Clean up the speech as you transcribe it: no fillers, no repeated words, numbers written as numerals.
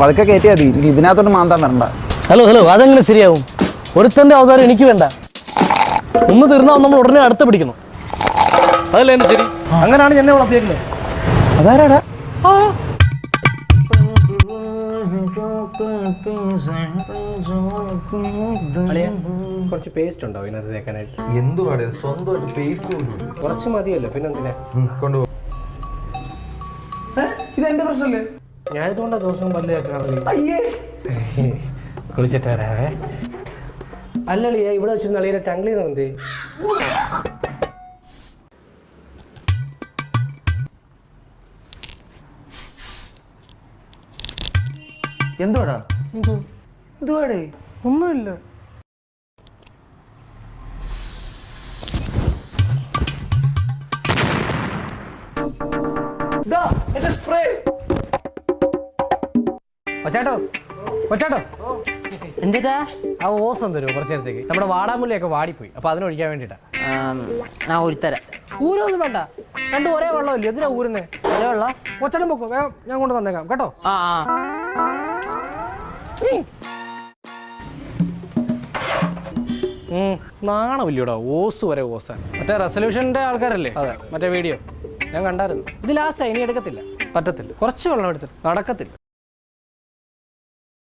പതുക്കെ കയറ്റിയാ മതി. ഇതിനകത്തോട്ട് മാന്താൻ വരണ്ട. ഹലോ അതെങ്ങനെ ശരിയാവും? ഒരുത്തന്റെ അവതാരം എനിക്ക് വേണ്ട. ഒന്ന് തീർന്നാൽ നമ്മൾ ഉടനെ അടുത്ത പിടിക്കണം. അതല്ലേ എന്നെ ശരി? അങ്ങനെയാണ് എന്നെ വളർത്തിയേക്കുന്നത്. അതാരാടാ? കുറച്ച് പേസ്റ്റ് ഉണ്ടോ ഇതിനകത്ത് തേക്കാനായിട്ട്? എന്തുവാടെ സ്വന്തമായിട്ട് പേസ്റ്റ് കുറച്ച് മതിയല്ലോ, പിന്നെ എന്തിനാ കൊണ്ടുപോകും. ഇതെന്റെ പ്രശ്നമല്ലേ? ഞാനിതുകൊണ്ടാ ദിവസവും പല്ല് തേക്കാറില്ല. അയ്യേ കുളിച്ചിട്ട് വരാവേ. അല്ലളിയ ഇവിടെ വെച്ചിരുന്ന അളിയെ ടങ് ക്ലീനർ എന്തേ? എന്തുവാടാ? എന്തുവാടേ? ഒന്നുമില്ല. ഒച്ചാട്ടോ എന്താ ആ ഓസം തരുമോ കുറച്ച് നേരത്തേക്ക്? നമ്മുടെ വാടാമുല്ലയൊക്കെ വാടിപ്പോയി, അപ്പൊ അതിനൊഴിക്കാൻ വേണ്ടിട്ടാ. ഞാൻ ഊരിത്തരാം. ഊരൊന്നും വേണ്ട, രണ്ടും ഒരേ വെള്ളമല്ലേ, എന്തിനാ ഊരുന്നേ? ഒരേ വെള്ളം ഒച്ചടം പൊക്കോ, വേഗം ഞാൻ കൊണ്ട് തന്നേക്കാം കേട്ടോ. ആ നാണമില്ലയോടാ, ഓസ് വരെ ഓസാണ്. മറ്റേ റെസൊല്യൂഷന്റെ ആൾക്കാരല്ലേ? അതെ, മറ്റേ വീഡിയോ ഞാൻ കണ്ടായിരുന്നു. ഇത് ലാസ്റ്റ് ഇനി എടുക്കത്തില്ല, പറ്റത്തില്ല. കുറച്ച് വെള്ളം എടുത്തിട്ട് നടക്കത്തില്ല.